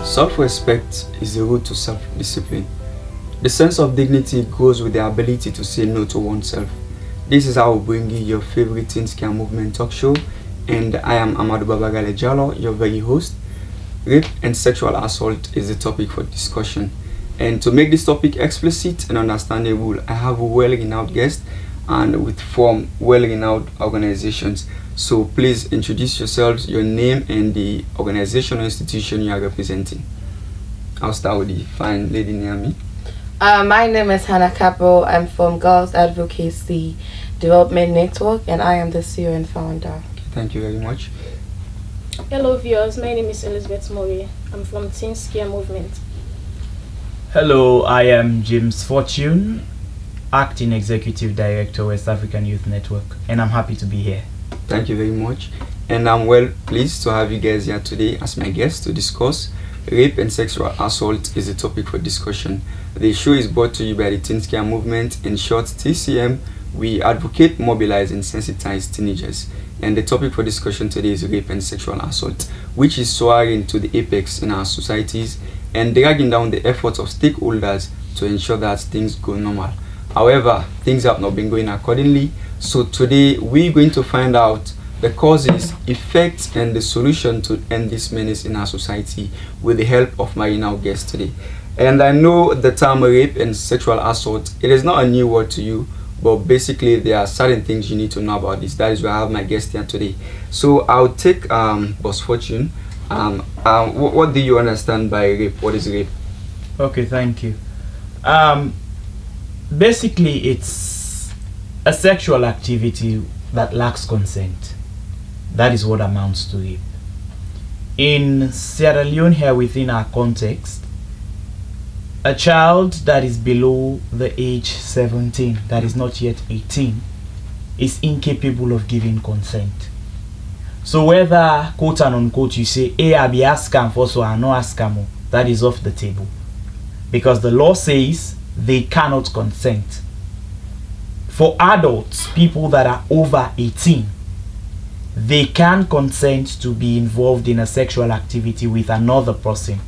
Self-respect is the root to self-discipline. The sense of dignity grows with the ability to say no to oneself. This is how we bring you your favorite Teen Scare Movement talk show, and I am Amadou Babagale Jallo, your very host. Rape and sexual assault is the topic for discussion. And to make this topic explicit and understandable, I have a well-renowned guest and from well-renowned organizations. So please introduce yourselves, your name, and the organization or institution you are representing. I'll start with the fine lady near me. My name is Hannah Capo. I'm from Girls Advocacy Development Network, and I am the CEO and founder. Okay, thank you very much. Hello viewers, my name is Elizabeth Mori. I'm from Teen Scare Movement. Hello, I am James Fortune, Acting Executive Director, West African Youth Network, and I'm happy to be here. Thank you very much. And I'm well pleased to have you guys here today as my guests to discuss rape and sexual assault is a topic for discussion. The show is brought to you by the Teen Scare Movement, in short TCM. We advocate, mobilize, and sensitize teenagers. And the topic for discussion today is rape and sexual assault, which is soaring to the apex in our societies and dragging down the efforts of stakeholders to ensure that things go normal. However, things have not been going accordingly. So today we're going to find out the causes, effects, and the solution to end this menace in our society with the help of my now guest today. And I know the term rape and sexual assault, it is not a new word to you, but basically there are certain things you need to know about this. That is why I have my guest here today. So I'll take Boss Fortune. What do you understand by rape? What is rape? Okay, thank you. Basically, it's a sexual activity that lacks consent. That is what amounts to rape. In Sierra Leone, here within our context, a child that is below the age 17, that is not yet 18, is incapable of giving consent. So whether, quote and unquote, you say, hey, I be askam for so I no askamo, that is off the table. Because the law says they cannot consent. For adults, people that are over 18, they can consent to be involved in a sexual activity with another person.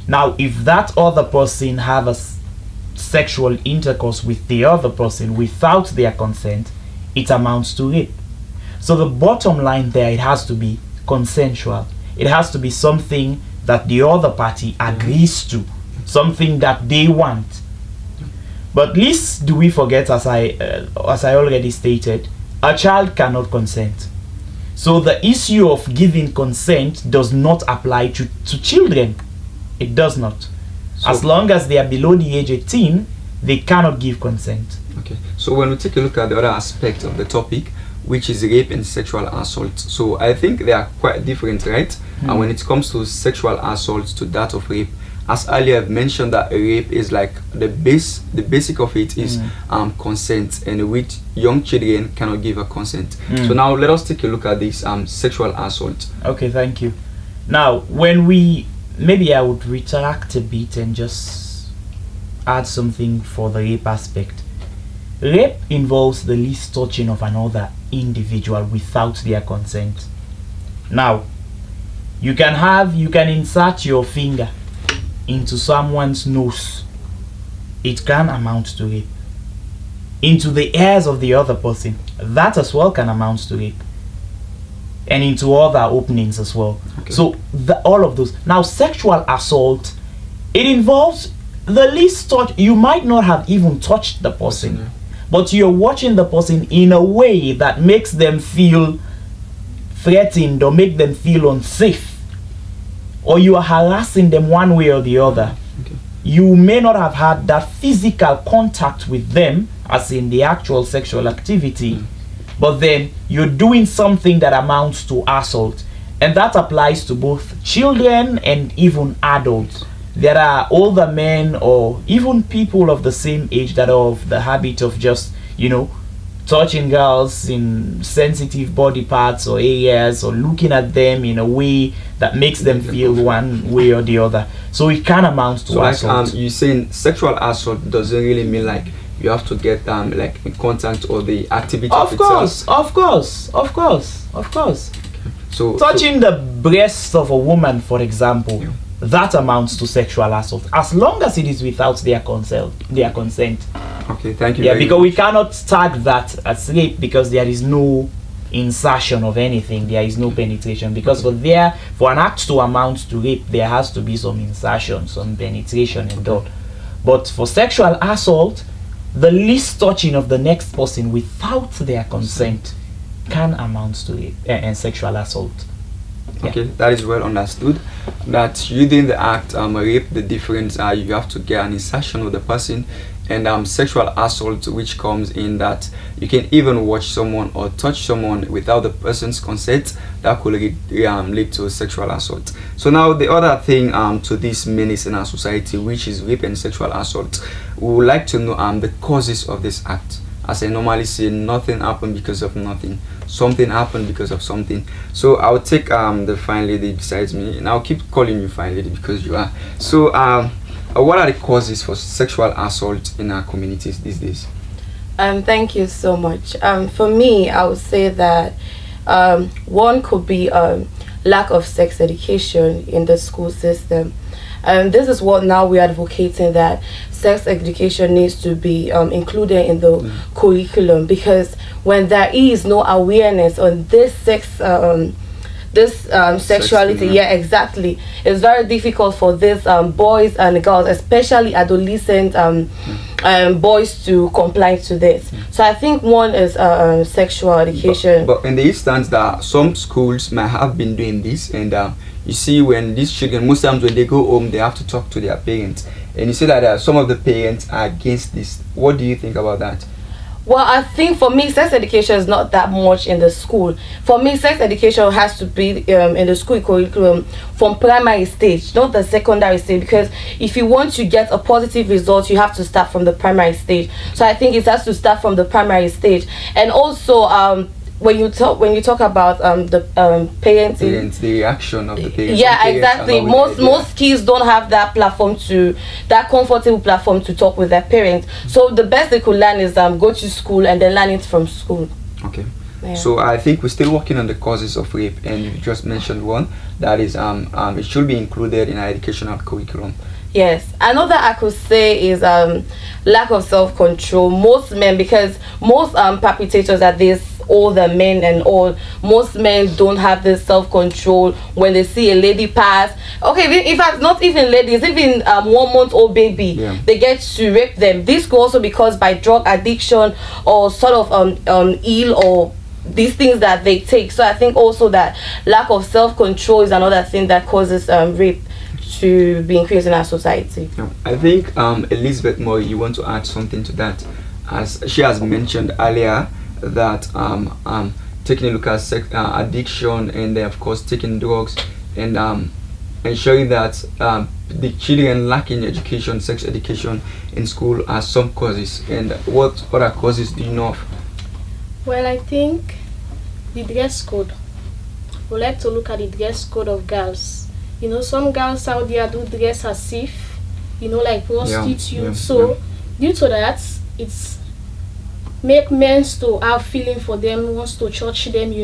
Now, if that other person have a sexual intercourse with the other person without their consent, it amounts to rape. So the bottom line there, it has to be consensual. It has to be something that the other party agrees to, something that they want. But least do we forget, as I already stated, a child cannot consent. So the issue of giving consent does not apply to children. It does not. So as long as they are below the age 18, they cannot give consent. Okay. So when we take a look at the other aspect of the topic, which is rape and sexual assault, so I think they are quite different, right? And when it comes to sexual assault to that of rape, as earlier I've mentioned that rape is like the basic of it is consent, and which young children cannot give a consent. So now let us take a look at this sexual assault. Okay, thank you. Now maybe I would retract a bit and just add something for the rape aspect. Rape involves the least touching of another individual without their consent. Now, you can insert your finger into someone's nose. It can amount to rape. Into the ears of the other person, that as well can amount to rape. And into other openings as well. Okay. So all of those. Now, sexual assault, it involves the least touch. You might not have even touched the person, but you're watching the person in a way that makes them feel threatened or make them feel unsafe, or you are harassing them one way or the other. Okay. You may not have had that physical contact with them, as in the actual sexual activity, but then you're doing something that amounts to assault, and that applies to both children and even adults. There are older men or even people of the same age that are of the habit of just, touching girls in sensitive body parts or areas, or looking at them in a way that makes them feel one way or the other. So it can amount to assault. Like you're saying sexual assault doesn't really mean like you have to get like in contact or the activity of course. So touching the breast of a woman, for example, that amounts to sexual assault, as long as it is without their consent. Okay, thank you. Yeah, because we cannot tag that as rape because there is no insertion of anything, there is no penetration. Because for an act to amount to rape, there has to be some insertion, some penetration and all. But for sexual assault, the least touching of the next person without their consent can amount to rape and sexual assault. Yeah. Okay, that is well understood. That within the act rape, the difference you have to get an insertion with the person, and sexual assault, which comes in that you can even watch someone or touch someone without the person's consent, that could lead to sexual assault. So now the other thing to this menace in our society, which is rape and sexual assault, we would like to know the causes of this act. As I normally say, nothing happened because of nothing. Something happened because of something. So I'll take the fine lady besides me, and I'll keep calling you fine lady because you are. So what are the causes for sexual assault in our communities these days? Thank you so much. For me, I would say that one could be lack of sex education in the school system. This is what now we're advocating, that sex education needs to be included in the curriculum, because when there is no awareness on this sexuality, yeah, exactly, it's very difficult for these boys and girls, especially adolescent boys, to comply to this. So I think one is sexual education. But in the instance that some schools might have been doing this, and you see, when these children, most times when they go home, they have to talk to their parents, and you see that some of the parents are against this. What do you think about that? Well, I think for me, sex education is not that much in the school. For me, sex education has to be in the school curriculum from primary stage, not the secondary stage, because if you want to get a positive result, you have to start from the primary stage. So I think it has to start from the primary stage. And also when you talk about the parents, the reaction of the parents. Yeah, exactly. Most kids don't have that comfortable platform to talk with their parents. So the best they could learn is go to school and then learn it from school. Okay. Yeah. So I think we're still working on the causes of rape, and you just mentioned one, that is it should be included in our educational curriculum. Yes, another I could say is lack of self-control. Most men, because most perpetrators are these older men and all, most men don't have this self-control when they see a lady pass. Okay, in fact, not even ladies, even 1 month old baby, yeah, they get to rape them. This could also be caused by drug addiction or sort of ill or these things that they take. So I think also that lack of self-control is another thing that causes rape to be increased in our society. I think Elizabeth Moore, you want to add something to that, as she has mentioned earlier that taking a look at addiction, and then of course taking drugs, and ensuring that the children lacking education, sex education in school are some causes. And what other causes do you know of? Well, I think the dress code. We like to look at the dress code of girls. You know, some girls out there do dress as if, like prostitutes. Yeah, so due to that, it's make men to have feeling for them, wants to church them,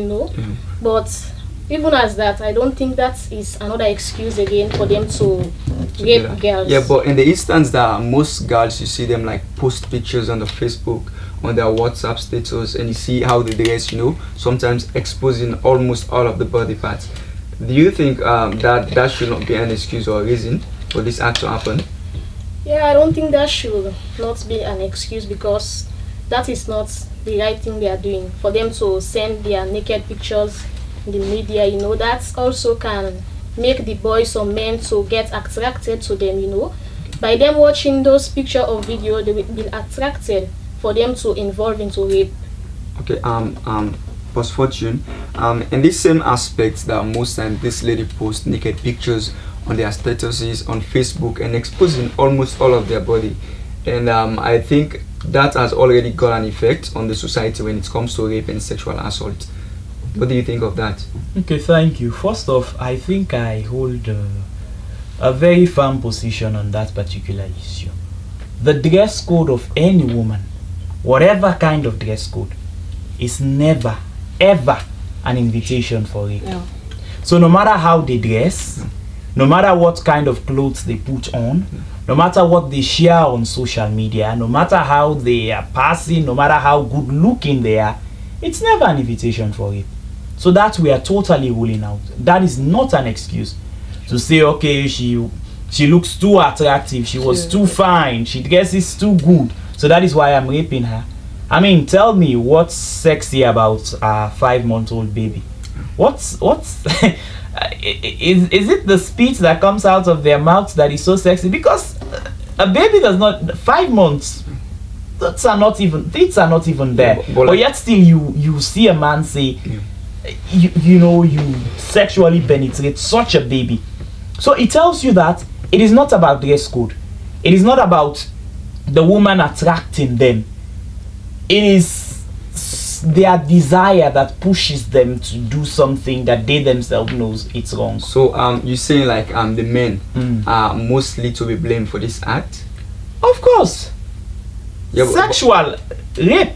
But even as that, I don't think that is another excuse again for them to rape girls. Yeah, but in the instance that most girls, you see them like post pictures on the Facebook, on their WhatsApp status, and you see how they dress, sometimes exposing almost all of the body parts. Do you think that should not be an excuse or a reason for this act to happen? Yeah, I don't think that should not be an excuse, because that is not the right thing they are doing. For them to send their naked pictures in the media, that also can make the boys or men to get attracted to them, By them watching those picture or video, they will be attracted for them to involve into rape. Okay, Post Fortune, in this same aspect that most times this lady posts naked pictures on their statuses on Facebook and exposing almost all of their body, and I think that has already got an effect on the society when it comes to rape and sexual assault. What do you think of that? Okay, thank you. First off, I think I hold a very firm position on that particular issue. The dress code of any woman, whatever kind of dress code, is never ever an invitation for rape. No. So no matter how they dress, no matter what kind of clothes they put on, no matter what they share on social media, no matter how they are passing, no matter how good looking they are, it's never an invitation for rape. So that we are totally ruling out. That is not an excuse to say, okay, she looks too attractive, she was too fine, she dresses too good, so that is why I'm raping her. I mean, tell me what's sexy about a 5-month-old baby? What's is it the speech that comes out of their mouths that is so sexy? Because a baby does not, 5 months, thoughts are not even there. Yeah, but yet still you see a man say, you sexually penetrate such a baby. So it tells you that it is not about dress code. It is not about the woman attracting them. It is their desire that pushes them to do something that they themselves knows it's wrong. So you saying like the men are mostly to be blamed for this act? Of course. Yeah, Sexual rape.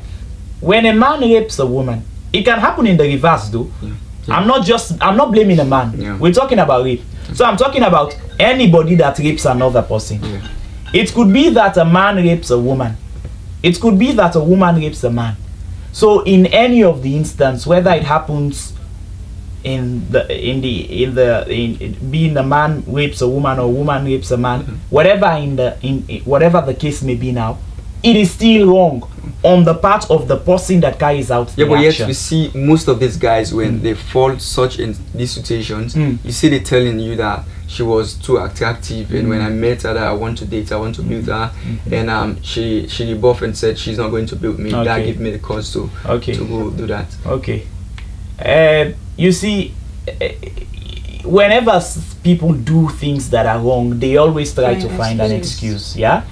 When a man rapes a woman, it can happen in the reverse though. Yeah. I'm not blaming a man. Yeah. We're talking about rape. So I'm talking about anybody that rapes another person. Yeah. It could be that a man rapes a woman. It could be that a woman rapes a man. So in any of the instance, whether it happens in being a man rapes a woman or a woman rapes a man, whatever whatever the case may be now, it is still wrong on the part of the person that carries out the but action. yet we see most of these guys when they fall such in these situations, you see they telling you that she was too attractive, and when I met her, that I want to date her, I want to be with her, and she rebuffed and said she's not going to be with me. That gave me the cause to go do that. Okay. You see, whenever people do things that are wrong, they always try to find an excuse. Yeah.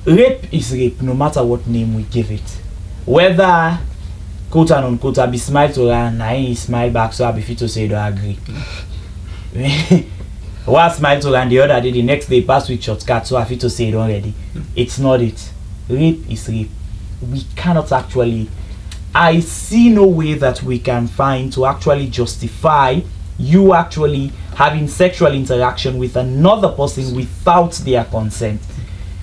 Rape is rape, no matter what name we give it. Whether quote and unquote I be smile to her and I smile back, so I be fit to say don't agree. One smile to her and the other day, the next day pass with shortcut, so I fit to say it already. It's not it. Rape is rape. We cannot actually, I see no way that we can find to actually justify you actually having sexual interaction with another person without their consent.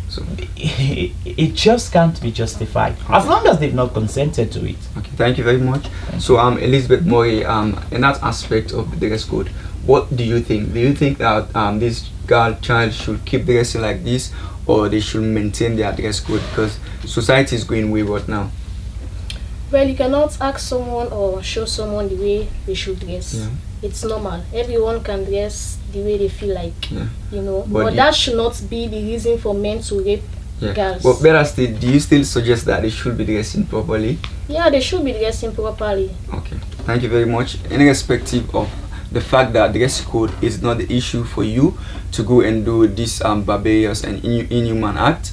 So it just can't be justified as long as they've not consented to it. Okay, thank you very much. So Elizabeth Murray, in that aspect of the dress code, what do you think? Do you think that this child should keep dressing like this, or they should maintain their dress code, because society is going wayward now? Well, you cannot ask someone or show someone the way they should dress. Yeah. It's normal. Everyone can dress the way they feel like, But yeah, that should not be the reason for men to rape girls. But better still, do you still suggest that they should be dressing properly? Yeah, they should be dressing properly. Okay, thank you very much. Irrespective of the fact that dress code is not the issue for you to go and do this barbarous and inhuman act,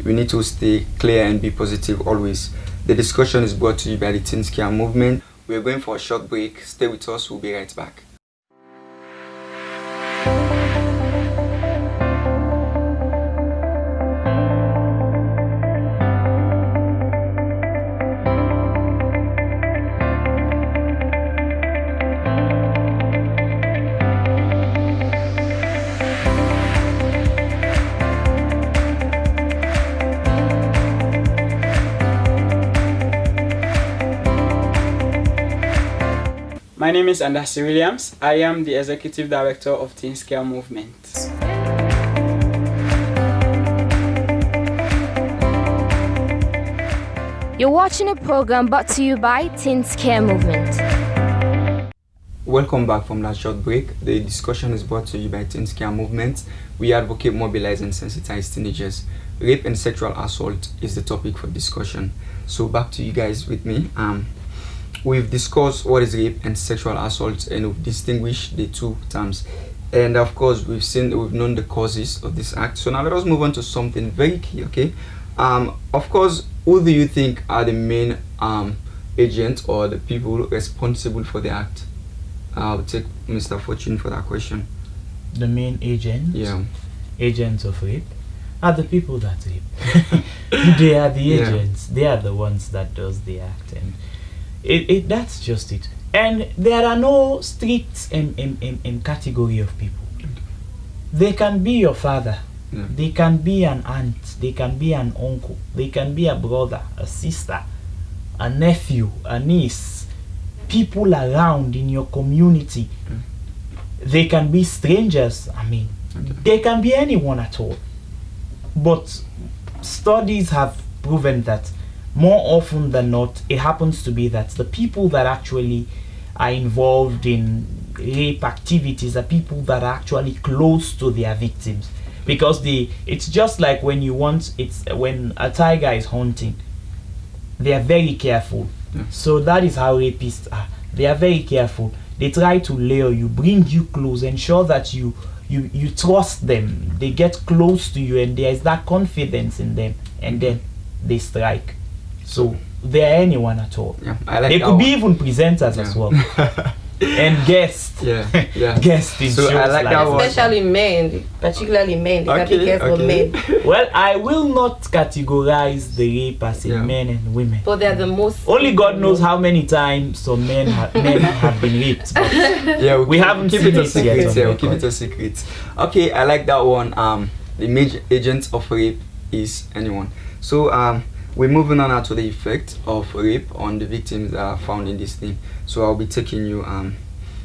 we need to stay clear and be positive always. The discussion is brought to you by the Teen Scare Movement. We're going for a short break. Stay with us, we'll be right back. My name is Andasi Williams. I am the Executive Director of Teen Scare Movement. You're watching a program brought to you by Teen Scare Movement. Welcome back from that short break. The discussion is brought to you by Teen Scare Movement. We advocate, mobilize, and sensitize teenagers. Rape and sexual assault is the topic for discussion. So back to you guys with me. We've discussed what is rape and sexual assault, and we've distinguished the two terms. And of course, we've known the causes of this act. So now let us move on to something very key, okay? Of course, who do you think are the main agents or the people responsible for the act? I'll take Mr. Fortune for that question. The main agents? Yeah. Agents of rape are the people that rape. They are the agents. They are the ones that does the act, and that's just it. And there are no strict category of people. They can be your father. Yeah. They can be an aunt. They can be an uncle. They can be a brother, a sister, a nephew, a niece, people around in your community. They can be strangers. I mean, they can be anyone at all. But studies have proven that more often than not, it happens to be that the people that actually are involved in rape activities are people that are actually close to their victims, because it's just like when a tiger is hunting, they are very careful. So that is how rapists are. They are very careful. They try to lure you, bring you close, ensure that you trust them. They get close to you and there is that confidence in them, and then they strike. So they are anyone at all. Yeah, I like they that could be one. even presenters as well. And guests. Yeah. Guests in So shows I like that one. Especially men, particularly men. They can be careful men. Well, I will not categorize the rape as in men and women. But they're the most. Only God knows how many times some men have been raped. But Yeah, we haven't keep seen it a it secret. yet on Yeah, we'll keep record. it a secret. Okay, I like that one. The major agent of rape is anyone. So we're moving on now to the effect of rape on the victims that are found in this thing. So I'll be taking you,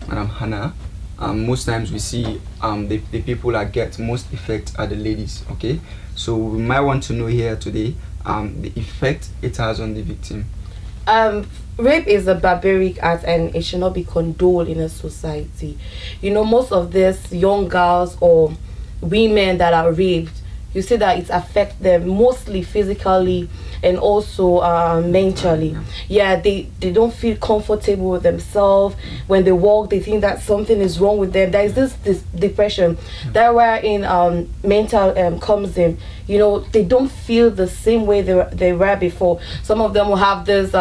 Madam Hannah. Most times we see the people that get most effect are the ladies. Okay, so we might want to know here today the effect it has on the victim. Rape is a barbaric act and it should not be condoned in a society. You know, most of these young girls or women that are raped, you see that it affects them mostly physically and also mentally. Yeah, they don't feel comfortable with themselves. When they walk, they think that something is wrong with them. There is this depression that wherein mental comes in. You know, they don't feel the same way they were before. Some of them will have this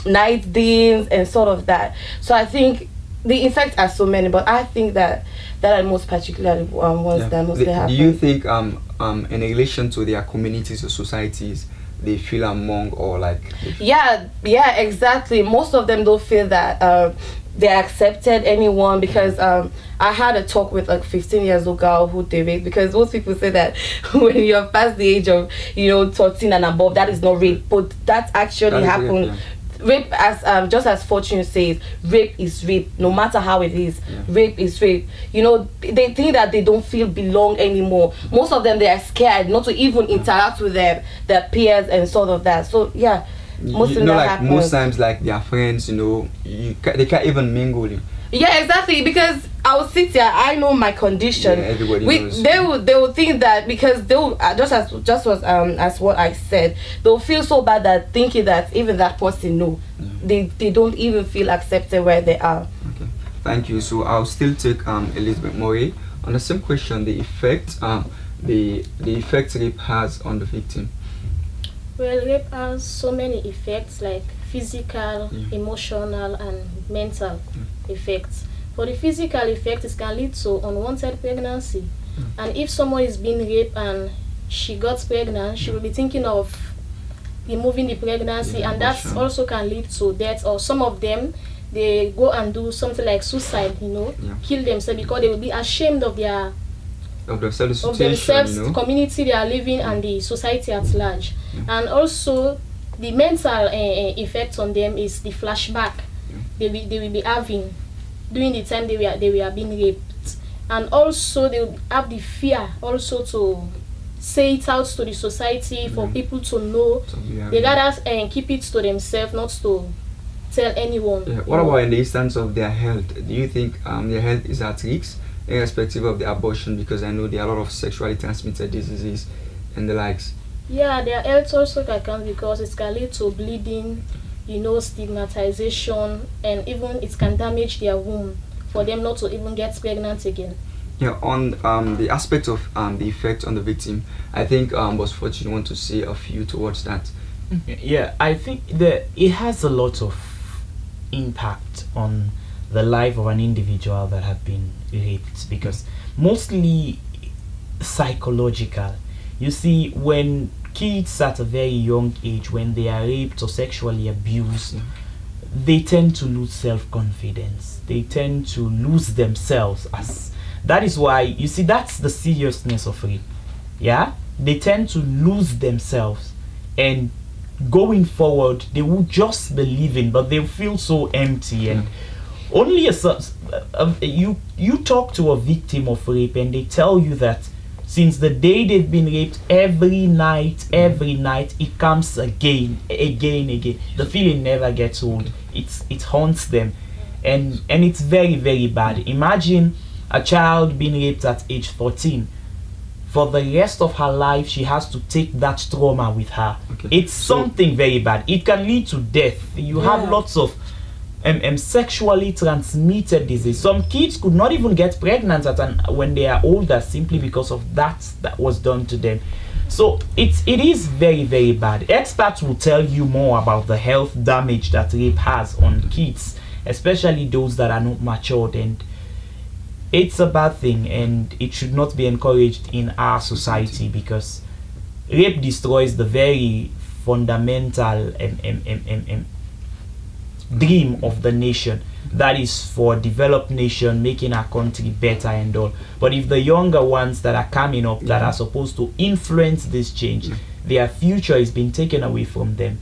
night deans and sort of that. So I think the effects are so many, but I think that are most particularly ones that mostly happen. Do you think in relation to their communities or societies, they feel among or like? Yeah, exactly. Most of them don't feel that they accepted anyone, because I had a talk with like 15 years old girl who they raped, because most people say that when you're past the age of 13 and above, that is not rape, but that actually happened. Rape, Rape, as just as Fortune says, rape is rape, no matter how it is. Rape is rape. They think that they don't feel belong anymore. Most of them, they are scared not to even interact with their peers and sort of that. So yeah, most times like their friends, they can't even mingle. Yeah, exactly, because I will sit here, I know my condition. Yeah, everybody knows. They will think that, because they will as what I said, they'll feel so bad that thinking that even that person know. They don't even feel accepted where they are. Okay, thank you. So I'll still take Elizabeth Murray on the same question. The effect the effect rape has on the victim. Well, rape has so many effects, like physical, emotional, and mental effects. For the physical effect, it can lead to unwanted pregnancy. And if someone is being raped and she got pregnant, she will be thinking of removing the pregnancy, and that also can lead to death. Or some of them, they go and do something like suicide, kill themselves, because they will be ashamed of themselves, community they are living, and the society at large. And also the mental effect on them is the flashback they will be having during the time they were being raped. And also they will have the fear also to say it out to the society, for people to know. They rather keep it to themselves, not to tell anyone. What about in the instance of their health? Do you think their health is at risk, irrespective of the abortion? Because I know there are a lot of sexually transmitted diseases and the likes. Yeah, their health also can count, because it can lead to bleeding, stigmatization, and even it can damage their womb for them not to even get pregnant again. Yeah, on the aspect of the effect on the victim, I think Boss Fortune want to say a few towards that. Yeah, I think that it has a lot of impact on the life of an individual that have been raped, because mostly psychological. You see, when kids at a very young age, when they are raped or sexually abused, they tend to lose self-confidence. They tend to lose themselves. As that is why, you see, that's the seriousness of rape. Yeah, they tend to lose themselves, and going forward they will just be living, but they feel so empty. And only you talk to a victim of rape and they tell you that since the day they've been raped, every night it comes again. The feeling never gets old. It haunts them, and it's very, very bad. Imagine a child being raped at age 14. For the rest of her life, she has to take that trauma with her. It's something very bad. It can lead to death. You have lots of sexually transmitted disease. Some kids could not even get pregnant when they are older, simply because of that was done to them. So it is very, very bad. Experts will tell you more about the health damage that rape has on kids, especially those that are not matured, and it's a bad thing, and it should not be encouraged in our society, because rape destroys the very fundamental dream of the nation, that is for developed nation, making our country better and all. But if the younger ones that are coming up, that are supposed to influence this change, their future is being taken away from them.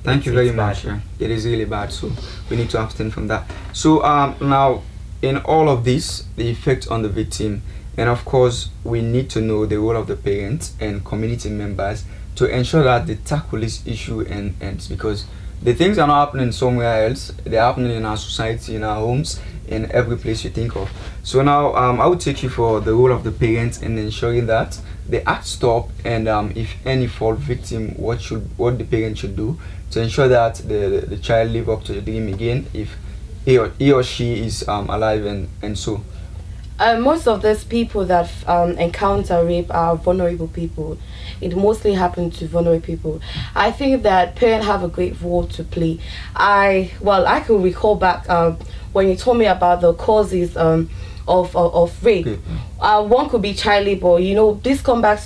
Thank you very much. It is really bad, so we need to abstain from that. So now, in all of this, the effect on the victim, and of course we need to know the role of the parents and community members to ensure that they tackle this issue and ends, because the things are not happening somewhere else, they're happening in our society, in our homes, in every place you think of. So now I will take you for the role of the parents in ensuring that the act stop, and if any fall victim, what the parent should do to ensure that the child live up to the dream again, if he or she is alive, and so. Most of these people that encounter rape are vulnerable people. It mostly happens to vulnerable people. I think that parents have a great role to play. I can recall back when you told me about the causes of rape. One could be child labor. You know, this comes back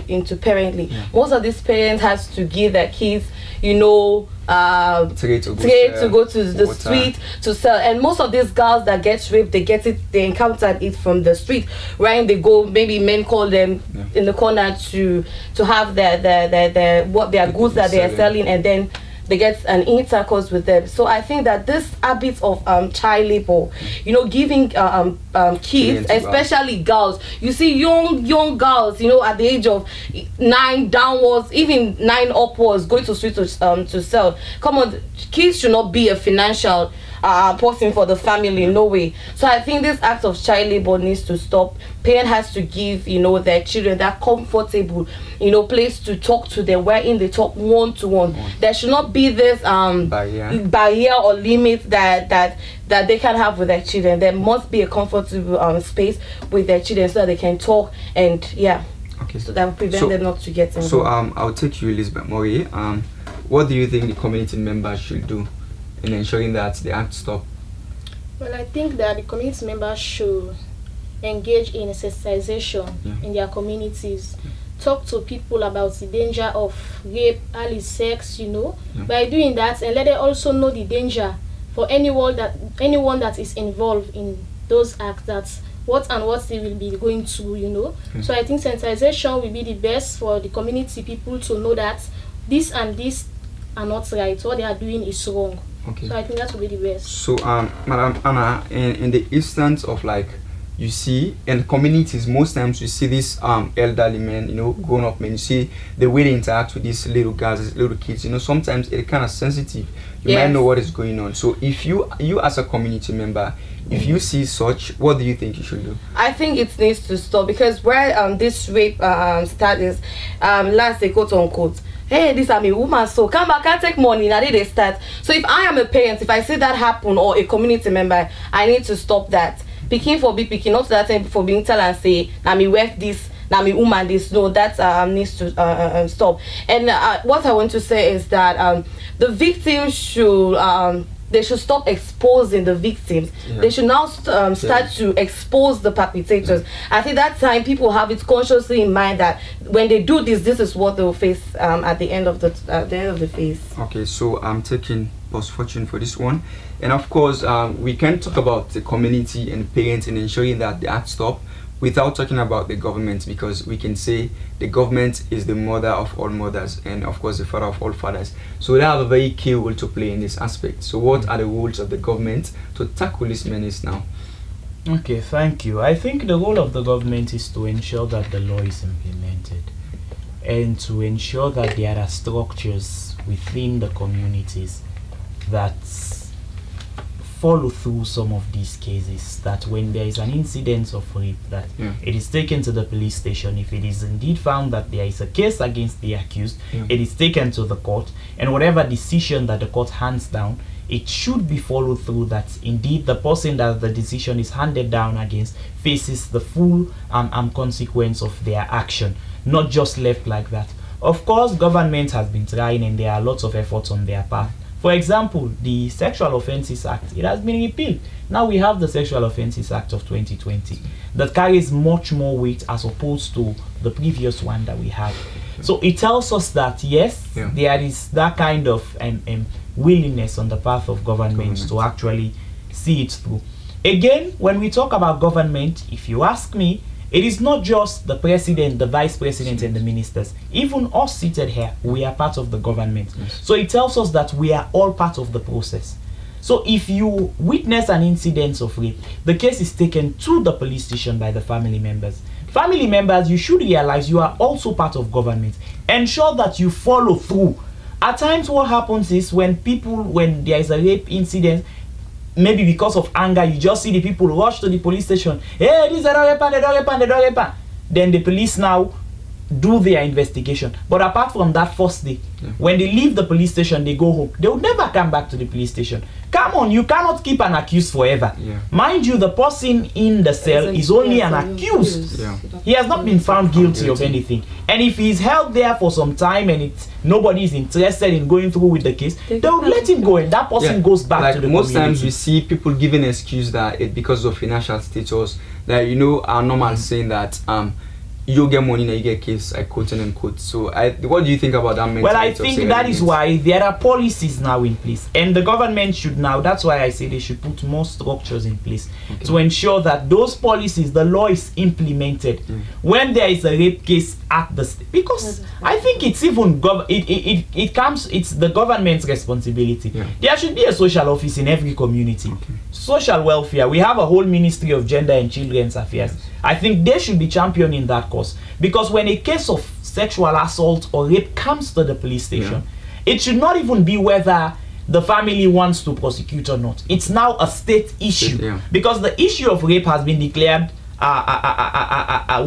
into parenting. Most of these parents has to give their kids, you know, trade to go to the street to sell. And most of these girls that get raped, they encountered it from the street, right? They go, maybe men call them in the corner to have their goods that they are selling, and then they get an intercourse with them. So I think that this habit of child labor, you know, giving kids, especially girls, you see young girls, you know, at the age of 9 downwards, even 9 upwards, going to street to sell. Come on, kids should not be a financial person for the family, no way. So I think this act of child labor needs to stop. Parent has to give, you know, their children that comfortable, you know, place to talk to them, wherein they talk one-to-one. There should not be this barrier or limit that they can have with their children. There must be a comfortable space with their children so that they can talk, and so that will prevent them not to get involved. So I'll take you, Elizabeth Murray. What do you think the community members should do in ensuring that the act stop? Well, I think that the community members should engage in sensitization in their communities. Talk to people about the danger of rape, early sex, you know. By doing that, and let them also know the danger for anyone that is involved in those acts, that's what they will be going through, you know. So I think sensitization will be the best for the community people to know that this and this are not right. What they are doing is wrong. So I think that will be the best. So Madam Anna, in the instance of, like, you see in communities, most times you see these elderly men, you know, grown up men, you see the way they interact with these little girls, these little kids, you know, sometimes it's kind of sensitive. You might know what is going on. So if you as a community member, if you see such, what do you think you should do? I think it needs to stop, because where this rape start is last day, quote unquote, hey, this are me woman, so come back and take money. Now they start. So if I am a parent, if I see that happen, or a community member, I need to stop that. Picking for big picking, not that time for being tell and say, now me work this, now me woman this. No, that needs to stop. And what I want to say is that the victim should they should stop exposing the victims. They should now start to expose the perpetrators. I think that time people have it consciously in mind that when they do this, this is what they will face at the end of the phase. Okay, so I'm taking Boss Fortune for this one, and of course we can talk about the community and parents and ensuring that the act stop without talking about the government, because we can say the government is the mother of all mothers and of course the father of all fathers, so they have a very key role to play in this aspect. So what are the roles of the government to tackle this menace now? Okay, thank you. I think the role of the government is to ensure that the law is implemented and to ensure that there are structures within the communities that follow through some of these cases, that when there is an incident of rape, that it is taken to the police station. If it is indeed found that there is a case against the accused, it is taken to the court, and whatever decision that the court hands down, it should be followed through, that indeed the person that the decision is handed down against faces the full consequence of their action, not just left like that. Of course, government has been trying and there are lots of efforts on their part. For example, the Sexual Offences Act, it has been repealed. Now we have the Sexual Offences Act of 2020 that carries much more weight as opposed to the previous one that we had. So it tells us that yes, there is that kind of willingness on the part of government to actually see it through. Again, when we talk about government, if you ask me, it is not just the president, the vice president, and the ministers. Even us seated here, we are part of the government. So it tells us that we are all part of the process. So if you witness an incident of rape, the case is taken to the police station by the family members. Family members, you should realize you are also part of government. Ensure that you follow through. At times what happens is when there is a rape incident, maybe because of anger, you just see the people rush to the police station. Hey, this is a rape. Then the police now do their investigation. But apart from that first day, when they leave the police station, they go home. They will never come back to the police station. Come on, you cannot keep an accused forever. Mind you, the person in the cell is only an accused. He has not been found guilty of anything. And if he's held there for some time and nobody is interested in going through with the case, they will let him go and that person goes back to the most community. times we see people giving excuse that it's because of financial status, that our normal saying that you get money and you get case, I quote and unquote. So what do you think about that mentality? Well, I think that is why there are policies now in place, and the government should now, that's why I say they should put more structures in place to ensure that those policies, the law is implemented when there is a rape case at the state, because I think it's even it's the government's responsibility. There should be a social office in every community. Social welfare, we have a whole Ministry of Gender and Children's Affairs. I think they should be championing that cause, because when a case of sexual assault or rape comes to the police station, it should not even be whether the family wants to prosecute or not. It's now a state issue, because the issue of rape has been declared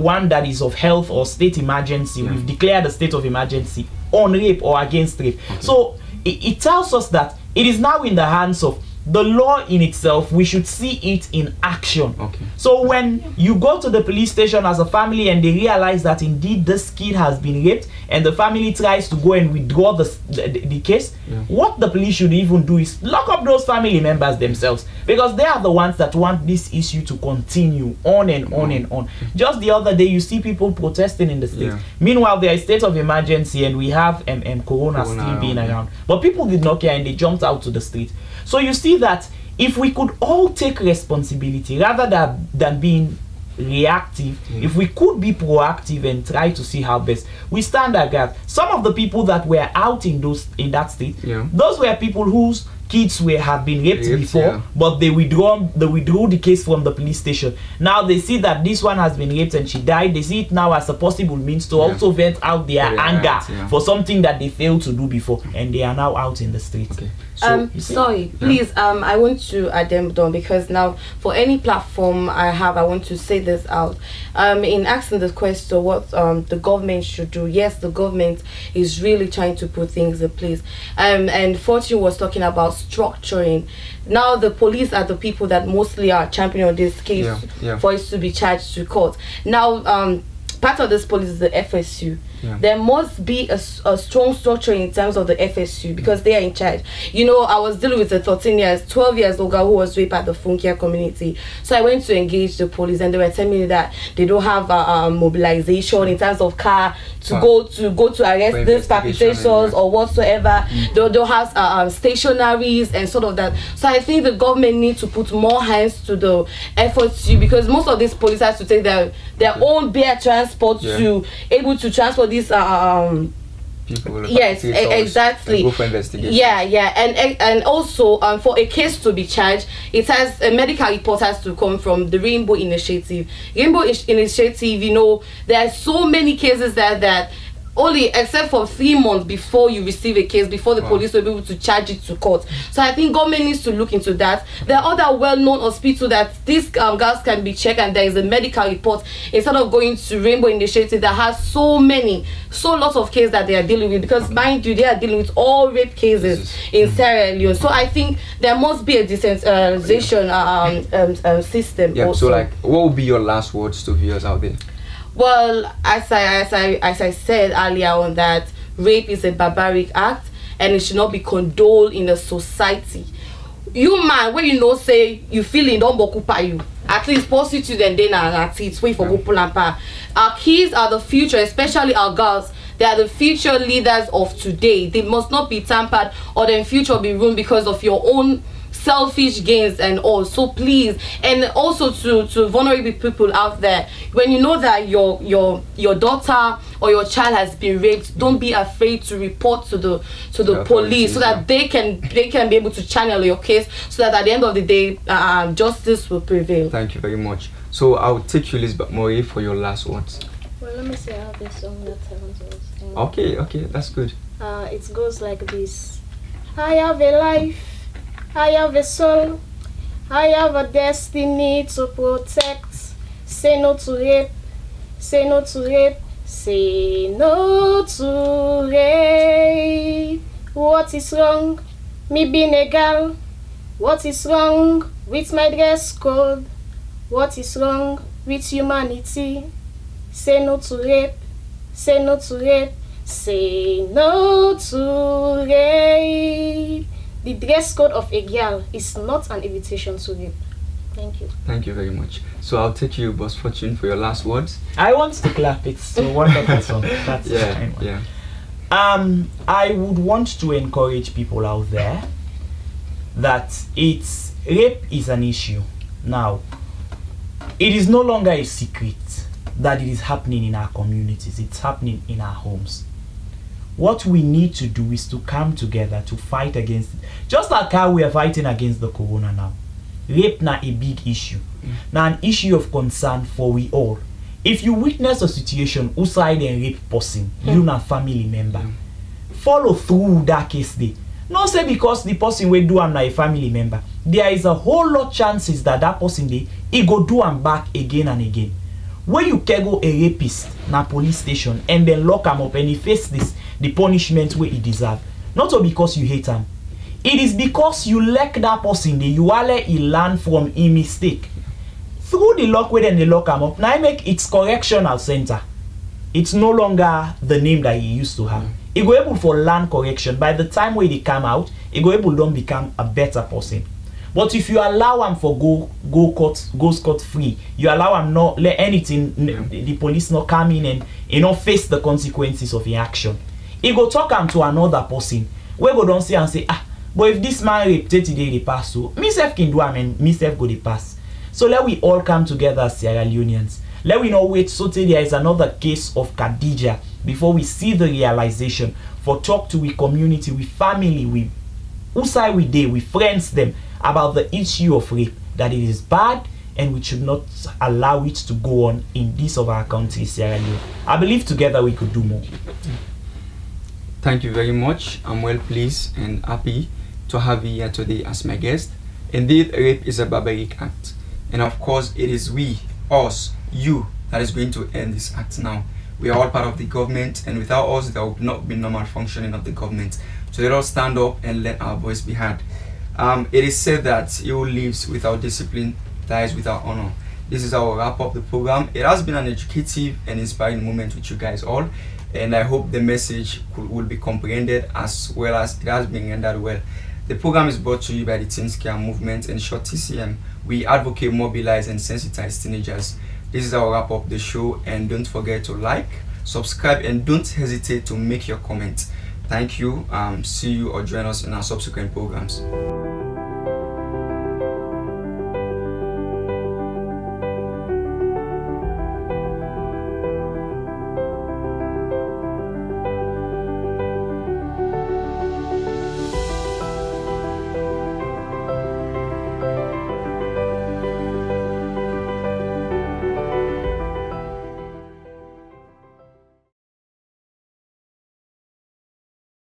one that is of health or state emergency. We've declared a state of emergency on rape or against rape. So it tells us that it is now in the hands of the law in itself. We should see it in action. So when you go to the police station as a family and they realize that indeed this kid has been raped, and the family tries to go and withdraw the case, what the police should even do is lock up those family members themselves, because they are the ones that want this issue to continue on and on and on. Just the other day, you see people protesting in the street. Meanwhile, there is state of emergency and we have corona still being around, but people did not care and they jumped out to the street. So you see that if we could all take responsibility rather than being reactive, if we could be proactive and try to see how best we stand against some of the people that were out in that state, those were people whose kids have been raped before, but they withdrew the case from the police station. Now they see that this one has been raped and she died. They see it now as a possible means to also vent out their anger for something that they failed to do before, and they are now out in the street. Sorry, please, I want to add them down, because now for any platform I want to say this out. In asking the question what the government should do, yes, the government is really trying to put things in place. And Fortune was talking about structuring. Now the police are the people that mostly are championing this case for it to be charged to court. Now part of this police is the FSU. there must be a strong structure in terms of the FSU, because they are in charge. You know, I was dealing with a 12 years old girl who was raped at the Funkia community. So I went to engage the police, and they were telling me that they don't have mobilization in terms of car to go to arrest these perpetrators or whatsoever. They don't have stationaries and sort of that. So I think the government needs to put more hands to the FSU, because most of these police have to take their own bear transport to able to transport these people. Yes, exactly. Go for investigation. And also for a case to be charged, it has a medical report has to come from the Rainbow Initiative. Initiative, you know, there are so many cases that only except for 3 months before you receive a case, before the police will be able to charge it to court. So I think government needs to look into that. There are other well-known hospitals that these girls can be checked, and there is a medical report, instead of going to Rainbow Initiative that has so lots of cases that they are dealing with, because mind you, they are dealing with all rape cases in Sierra Leone. So I think there must be a decentralization system. Yeah. Also. So like, what would be your last words to viewers out there? Well, as I said earlier on, that rape is a barbaric act and it should not be condoned in a society. You man, when you know say you feel it don't occupy you, at least prostitute and then at it wait for go pull and pa. Our kids are the future, especially our girls. They are the future leaders of today. They must not be tampered or their future be ruined because of your own selfish gains and all. So please, and also to vulnerable people out there, when you know that your daughter or your child has been raped, don't be afraid to report to the police, so that they can be able to channel your case, so that at the end of the day justice will prevail. Thank you very much. So I'll take you, Lisbeth Mori, for your last words. Well, let me say I have this song that I want to sing. Okay, that's good. It goes like this. I have a life, I have a soul, I have a destiny to protect. Say no to rape, say no to rape, say no to rape. What is wrong, me being a girl? What is wrong with my dress code? What is wrong with humanity? Say no to rape, say no to rape, say no to rape. The dress code of a girl is not an invitation to rape. Thank you. Thank you very much. So I'll take you, Boss Fortune, for your last words. I want to clap. It's a wonderful song. That's yeah. I would want to encourage people out there that rape is an issue. Now, it is no longer a secret that it is happening in our communities. It's happening in our homes. What we need to do is to come together to fight against it. Just like how we are fighting against the corona now. Rape now a big issue. Now an issue of concern for we all. If you witness a situation outside a rape person, you and family member, follow through that case day. Not say because the person will do am na a family member. There is a whole lot chances that person dey, he go do am back again and again. When you kego a rapist na police station and then lock him up and he face the punishment where he deserve, not all because you hate him, it is because you let that person dey, you let he learn from his mistake. Through the lock where then they lock him up, now I make its correctional center. It's no longer the name that he used to have. He go able for learn correction. By the time when they come out, he go able don't become a better person. But if you allow him for go scot free, you allow him not let anything, the police not come in and not face the consequences of the action. He go talk him to another person. We go don't say and say, but if this man rape 30 days they pass, so myself can do him and myself go they pass. So let we all come together as Sierra Leoneans. Let we not wait so till there is another case of Khadija before we see the realization. For talk to we community, we family, we who side we day, we friends them about the issue of rape, that it is bad and we should not allow it to go on in this of our country, Sierra Leone. I believe together we could do more. Thank you very much. I'm well pleased and happy to have you here today as my guest. Indeed, rape is a barbaric act. And of course, it is we, us, you, that is going to end this act now. We are all part of the government, and without us, there would not be normal functioning of the government. So let us stand up and let our voice be heard. It is said that he who lives without discipline dies without honor. This is our wrap up the program. It has been an educative and inspiring moment with you guys all, and I hope the message will be comprehended as well as it has been rendered well. The program is brought to you by the Teen Scare Movement, in short TCM. We advocate, mobilize, and sensitize teenagers. This is our wrap up the show, and don't forget to like, subscribe, and don't hesitate to make your comments. Thank you. See you or join us in our subsequent programs.